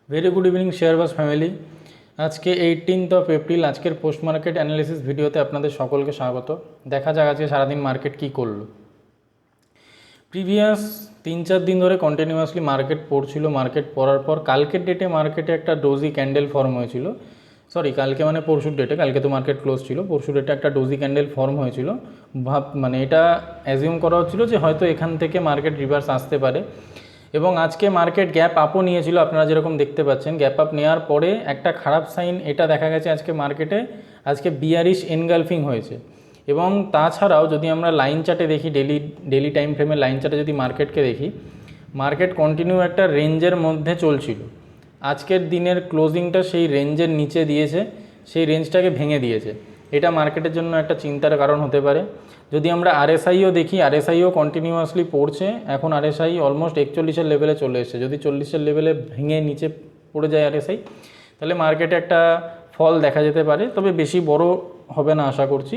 Very good evening শেয়ারবাজ family. আজকে 18 April আজকের পোস্ট মার্কেট অ্যানালিসিস ভিডিওতে আপনাদের সকলকে স্বাগত। দেখা যাক আজকে সারাদিন মার্কেট কী করলো। প্রিভিয়াস 3-4 দিন ধরে কন্টিনিউয়াসলি মার্কেট পড়ছিল। মার্কেট পড়ার পর কালকের ডেটে মার্কেটে একটা ডোজি ক্যান্ডেল ফর্ম হয়েছিল। কালকে মানে পরশুর ডেটে, কালকে তো মার্কেট ক্লোজ ছিল, পরশু ডেটে একটা ডোজি ক্যান্ডেল ফর্ম হয়েছিল। এটা অ্যাজিউম করা হচ্ছিল যে হয়তো এখান থেকে মার্কেট রিভার্স আসতে পারে। এবং আজকে মার্কেট গ্যাপ আপও নিয়েছিল, আপনারা যেরকম দেখতে পাচ্ছেন। গ্যাপ আপ নেওয়ার পরে একটা খারাপ সাইন এটা দেখা গেছে আজকে মার্কেটে, আজকে বিয়ারিশ এনগালফিং হয়েছে। এবং তাছাড়াও যদি আমরা লাইন চার্টে দেখি, ডেলি টাইম ফ্রেমে লাইন চার্টে যদি মার্কেটকে দেখি, মার্কেট কন্টিনিউ একটা রেঞ্জের মধ্যে চলছিল। আজকের দিনের ক্লোজিংটা সেই রেঞ্জের নিচে দিয়েছে, সেই রেঞ্জটাকে ভেঙে দিয়েছে। এটা মার্কেটের জন্য একটা চিন্তার কারণ হতে পারে। যদি আমরা আরএসআইও দেখি, আরএসআইও কন্টিনিউয়াসলি পড়ছে। এখন আরএসআই অলমোস্ট 41-এর লেভেলে চলে এসেছে। যদি 40-এর লেভেলে ভেঙে নিচে পড়ে যায় আরএসআই, তাহলে মার্কেটে একটা ফল দেখা যেতে পারে, তবে বেশি বড় হবে না আশা করছি।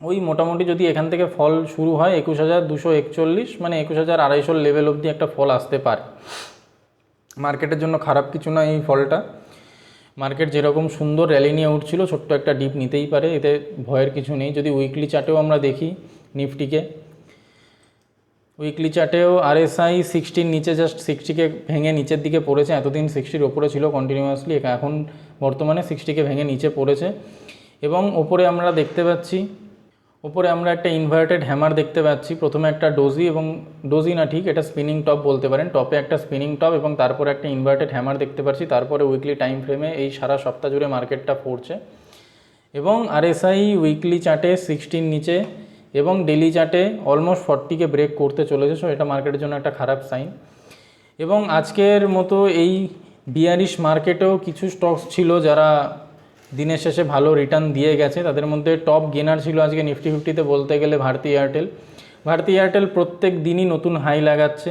ওই মোটামুটি যদি এখান থেকে ফল শুরু হয় 21,241, মানে 21,250 লেভেল অবধি একটা ফল আসতে পারে। মার্কেটের জন্য খারাপ কিছু না এই ফলটা। মার্কেট যেরকম সুন্দর র্যালি নিয়ে উঠছিল, ছোট্ট একটা ডিপ নিতেই পারে, এতে ভয়ের কিছু নেই। যদি উইকলি চার্টেও আমরা দেখি নিফটিকে, উইকলি চার্টেও আরএসআই 60-র নিচে, জাস্ট 60-কে ভেঙে নিচের দিকে পড়েছে। এতদিন 60-র ওপরে ছিল কন্টিনিউয়াসলি, এখন বর্তমানে 60-কে ভেঙে নিচে পড়েছে। এবং ওপরে আমরা দেখতে পাচ্ছি, ওপরে আমরা একটা ইনভার্টেড হ্যামার দেখতে পাচ্ছি। প্রথমে একটা ডোজি, এবং ডোজি না ঠিক, এটা স্পিনিং টপ বলতে পারেন। টপে একটা স্পিনিং টপ এবং তারপরে একটা ইনভার্টেড হ্যামার দেখতে পাচ্ছি। তারপরে উইকলি টাইম ফ্রেমে এই সারা সপ্তাহ জুড়ে মার্কেটটা পড়ছে। এবং আরএসআই উইকলি চার্টে 60-র নিচে এবং ডেলি চার্টে অলমোস্ট 40-কে ব্রেক করতে চলেছে। সো এটা মার্কেটের জন্য একটা খারাপ সাইন। এবং আজকের মতো এই বিয়ারিশ মার্কেটেও কিছু স্টকস ছিল যারা দিনের শেষে ভালো রিটার্ন দিয়ে গেছে। তাদের মধ্যে টপ গেনার ছিল আজকে নিফটি 50-তে বলতে গেলে ভারতী এয়ারটেল। ভারতী এয়ারটেল প্রত্যেক দিনই নতুন হাই লাগাচ্ছে,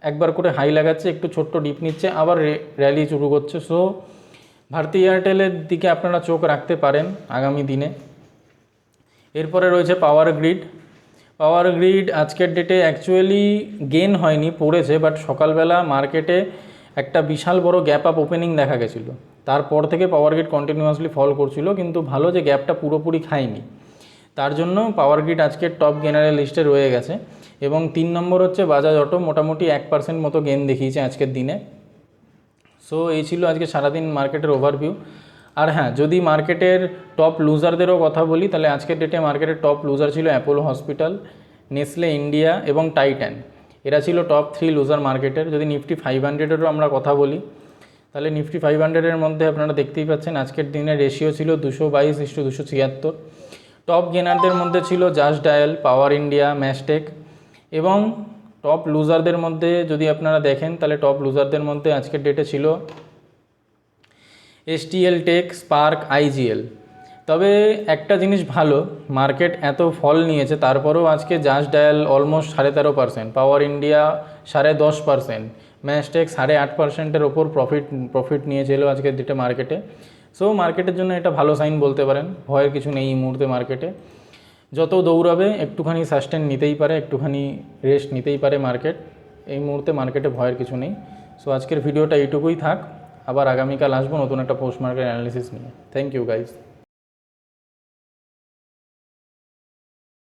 একবার করে হাই লাগাচ্ছে, একটু ছোট্ট ডিপ নিচ্ছে, আবার র্যালি শুরু করছে। সো ভারতী এয়ারটেলের দিকে আপনারা চোখ রাখতে পারেন আগামী দিনে। এরপরে রয়েছে পাওয়ার গ্রিড। পাওয়ার গ্রিড আজকের ডেটে অ্যাকচুয়ালি গেন হয়নি, পড়েছে, বাট সকালবেলা মার্কেটে একটা বিশাল বড় গ্যাপ আপ ওপেনিং দেখা গেছিলো। তারপর থেকে পাওয়ার গ্রিড কন্টিনিউয়াসলি ফল করছিল, কিন্তু ভালো যে গ্যাপটা পুরোপুরি খায়নি, তার জন্য পাওয়ার গ্রিড আজকের টপ গেনারের লিস্টে রয়ে গেছে। এবং 3 নম্বর হচ্ছে বাজাজ অটো, মোটামুটি 1% মতো গেন দেখিয়েছে আজকের দিনে। সো এই ছিল আজকে সারাদিন মার্কেটের ওভারভিউ। আর হ্যাঁ, যদি মার্কেটের টপ লুজারদেরও কথা বলি, তাহলে আজকের ডেটে মার্কেটের টপ লুজার ছিল অ্যাপোলো হসপিটাল, নেসলে ইন্ডিয়া এবং টাইটান। এরা ছিল টপ 3 লুজার মার্কেটের। যদি নিফটি 500-এরও আমরা কথা বলি, তাহলে নিফটি 500-এর মধ্যে আপনারা দেখতেই পাচ্ছেন আজকের দিনের রেশিও ছিল 222:276। টপ গেনারদের মধ্যে ছিল জাস্ট ডায়াল, পাওয়ার ইন্ডিয়া, ম্যাস্টেক। এবং টপ লুজারদের মধ্যে যদি আপনারা দেখেন, তাহলে টপ লুজারদের মধ্যে আজকের ডেটে ছিল এসটিএল টেক, স্পার্ক, আইজিএল। তবে একটা জিনিস ভালো, মার্কেট এত ফল নিয়েছে তারপরেও আজকে জাস্ট ডায়াল অলমোস্ট 13.5%, পাওয়ার ইন্ডিয়া 10.5%, ম্যাস্টেক 8.5%-এর ওপর প্রফিট নিয়েছিল আজকের ডেটে মার্কেটে। সো মার্কেটের জন্য এটা ভালো সাইন বলতে পারেন। ভয়ের কিছু নেই এই মুহূর্তে মার্কেটে। যত দৌড়াবে একটুখানি সাস্টেন নিতেই পারে, একটুখানি রেস্ট নিতেই পারে মার্কেট। এই মুহূর্তে মার্কেটে ভয়ের কিছু নেই। সো আজকের ভিডিওটা এইটুকুই থাক। আবার আগামীকাল আসবো নতুন একটা পোস্ট মার্কেট অ্যানালিসিস নিয়ে। Thank you guys.